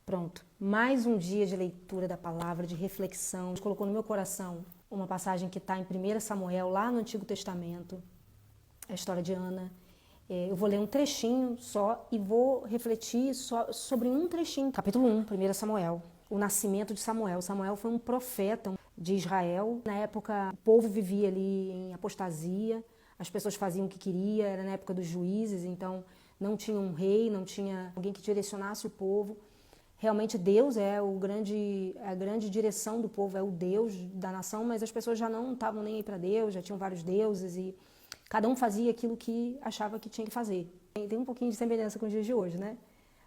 Pronto, mais um dia de leitura da palavra, de reflexão. Deus colocou no meu coração uma passagem que está em 1 Samuel, lá no Antigo Testamento, a história de Ana. Eu vou ler um trechinho só e vou refletir só sobre um trechinho. Capítulo 1, 1 Samuel, o nascimento de Samuel. Samuel foi um profeta de Israel. Na época, o povo vivia ali em apostasia, as pessoas faziam o que queriam, era na época dos juízes, então não tinha um rei, não tinha alguém que direcionasse o povo. Realmente Deus é a grande direção do povo, é o Deus da nação, mas as pessoas já não estavam nem aí para Deus, já tinham vários deuses e cada um fazia aquilo que achava que tinha que fazer. Tem um pouquinho de semelhança com os dias de hoje, né?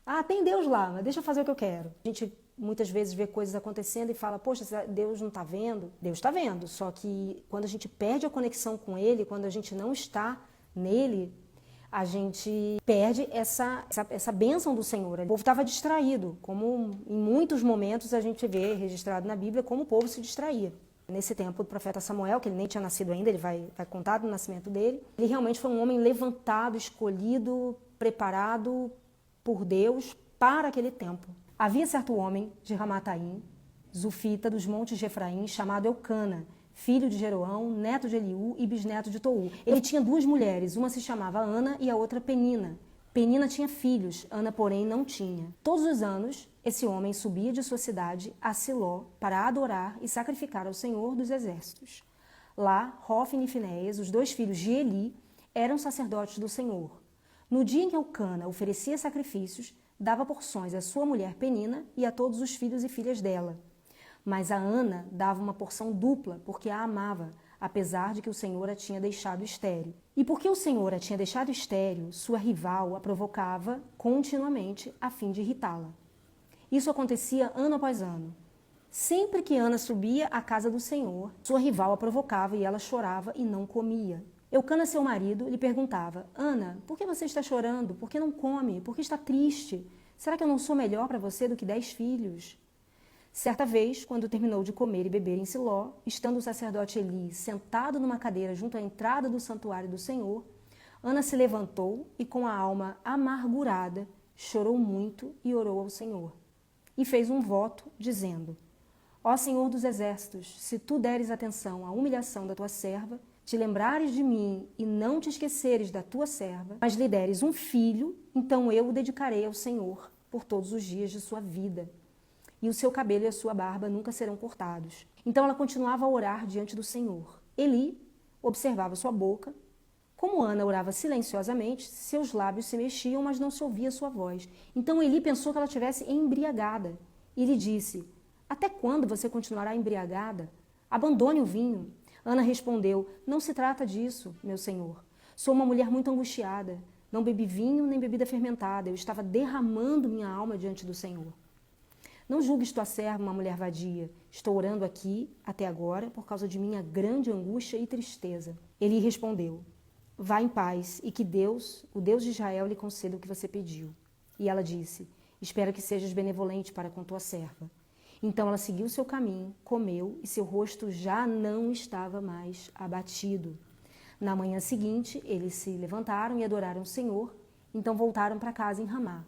Ah, tem Deus lá, mas deixa eu fazer o que eu quero. A gente muitas vezes vê coisas acontecendo e fala, poxa, Deus não está vendo? Deus está vendo, só que quando a gente perde a conexão com Ele, quando a gente não está nele, a gente perde essa bênção do Senhor. O povo estava distraído, como em muitos momentos a gente vê registrado na Bíblia como o povo se distraía. Nesse tempo do profeta Samuel, que ele nem tinha nascido ainda, ele vai contar do nascimento dele, ele realmente foi um homem levantado, escolhido, preparado por Deus para aquele tempo. Havia certo homem de Ramataim, Zufita, dos montes de Efraim, chamado Eucana, filho de Jeroão, neto de Eliú e bisneto de Tou. Ele tinha duas mulheres, uma se chamava Ana e a outra Penina. Penina tinha filhos, Ana, porém, não tinha. Todos os anos, esse homem subia de sua cidade a Siló para adorar e sacrificar ao Senhor dos Exércitos. Lá, Hofni e Finéias, os dois filhos de Eli, eram sacerdotes do Senhor. No dia em que Eucana oferecia sacrifícios, dava porções à sua mulher Penina e a todos os filhos e filhas dela. Mas a Ana dava uma porção dupla, porque a amava, apesar de que o Senhor a tinha deixado estéril. E porque o Senhor a tinha deixado estéril, sua rival a provocava continuamente a fim de irritá-la. Isso acontecia ano após ano. Sempre que Ana subia à casa do Senhor, sua rival a provocava e ela chorava e não comia. Eucana, seu marido, lhe perguntava, Ana, por que você está chorando? Por que não come? Por que está triste? Será que eu não sou melhor para você do que 10 filhos? Certa vez, quando terminou de comer e beber em Siló, estando o sacerdote Eli sentado numa cadeira junto à entrada do santuário do Senhor, Ana se levantou e, com a alma amargurada, chorou muito e orou ao Senhor. E fez um voto, dizendo, Ó Senhor dos Exércitos, se tu deres atenção à humilhação da tua serva, te lembrares de mim e não te esqueceres da tua serva, mas lhe deres um filho, então eu o dedicarei ao Senhor por todos os dias de sua vida. E o seu cabelo e a sua barba nunca serão cortados. Então ela continuava a orar diante do Senhor. Eli observava sua boca. Como Ana orava silenciosamente, seus lábios se mexiam, mas não se ouvia sua voz. Então Eli pensou que ela estivesse embriagada. E lhe disse, até quando você continuará embriagada? Abandone o vinho. Ana respondeu, não se trata disso, meu senhor. Sou uma mulher muito angustiada. Não bebi vinho nem bebida fermentada. Eu estava derramando minha alma diante do Senhor. Não julgues tua serva uma mulher vadia. Estou orando aqui, até agora, por causa de minha grande angústia e tristeza. Ele respondeu, vá em paz e que Deus, o Deus de Israel, lhe conceda o que você pediu. E ela disse, espero que sejas benevolente para com tua serva. Então ela seguiu seu caminho, comeu e seu rosto já não estava mais abatido. Na manhã seguinte, eles se levantaram e adoraram o Senhor, então voltaram para casa em Ramá.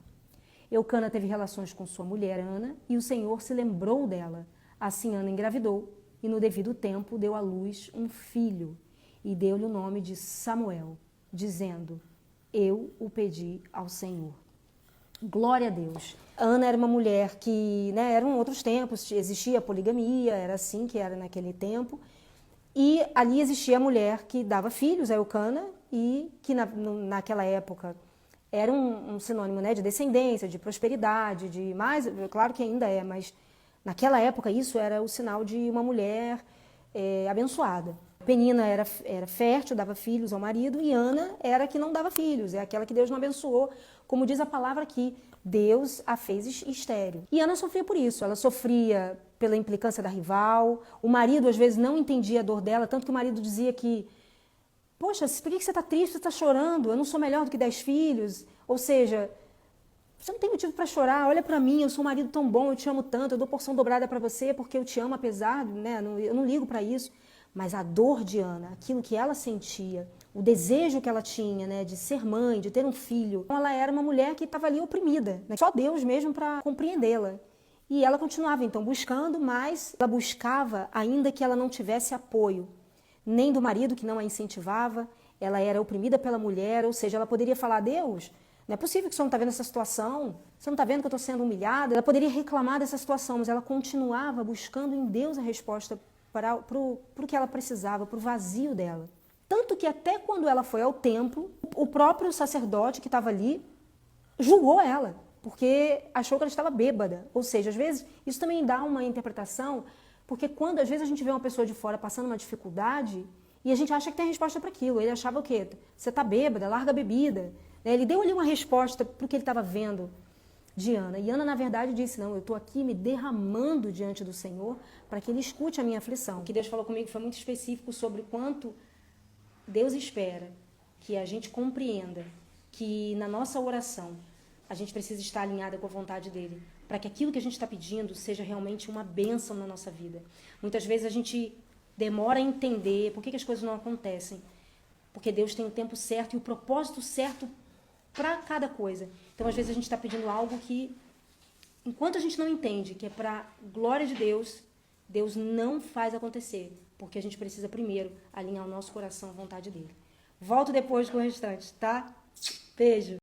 Eucana teve relações com sua mulher Ana e o Senhor se lembrou dela. Assim Ana engravidou e no devido tempo deu à luz um filho e deu-lhe o nome de Samuel, dizendo, eu o pedi ao Senhor. Glória a Deus. Ana era uma mulher que, eram outros tempos, existia a poligamia, era assim que era naquele tempo. E ali existia a mulher que dava filhos, a Eucana, e que naquela época era um sinônimo de descendência, de prosperidade, de mais, claro que ainda é, mas naquela época isso era o sinal de uma mulher abençoada. Penina era fértil, dava filhos ao marido, e Ana era a que não dava filhos, é aquela que Deus não abençoou. Como diz a palavra aqui, Deus a fez estéril. E Ana sofria por isso, ela sofria pela implicância da rival, o marido às vezes não entendia a dor dela, tanto que o marido dizia que poxa, por que você está triste, você está chorando? Eu não sou melhor do que 10 filhos. Ou seja, você não tem motivo para chorar, olha para mim, eu sou um marido tão bom, eu te amo tanto, eu dou porção dobrada para você porque eu te amo apesar, eu não ligo para isso. Mas a dor de Ana, aquilo que ela sentia, o desejo que ela tinha, né, de ser mãe, de ter um filho. Então, ela era uma mulher que estava ali oprimida, né? Só Deus mesmo para compreendê-la. E ela continuava, então, buscando, mas ela buscava ainda que ela não tivesse apoio, nem do marido, que não a incentivava. Ela era oprimida pela mulher, ou seja, ela poderia falar: Deus, não é possível que você não está vendo essa situação, você não está vendo que eu estou sendo humilhada. Ela poderia reclamar dessa situação, mas ela continuava buscando em Deus a resposta para o que ela precisava, para o vazio dela. Tanto que até quando ela foi ao templo, o próprio sacerdote que estava ali julgou ela, porque achou que ela estava bêbada. Ou seja, às vezes, isso também dá uma interpretação, porque quando às vezes a gente vê uma pessoa de fora passando uma dificuldade e a gente acha que tem resposta para aquilo. Ele achava o quê? Você está bêbada, larga a bebida. Ele deu ali uma resposta para o que ele estava vendo de Ana. E Ana, na verdade, disse: não, eu estou aqui me derramando diante do Senhor para que Ele escute a minha aflição. O que Deus falou comigo foi muito específico sobre o quanto Deus espera que a gente compreenda que na nossa oração a gente precisa estar alinhada com a vontade dEle, para que aquilo que a gente está pedindo seja realmente uma bênção na nossa vida. Muitas vezes a gente demora a entender por que as coisas não acontecem, porque Deus tem o tempo certo e o propósito certo para cada coisa. Então, às vezes, a gente está pedindo algo que, enquanto a gente não entende que é para glória de Deus, Deus não faz acontecer, porque a gente precisa primeiro alinhar o nosso coração à vontade dEle. Volto depois com o restante, tá? Beijo!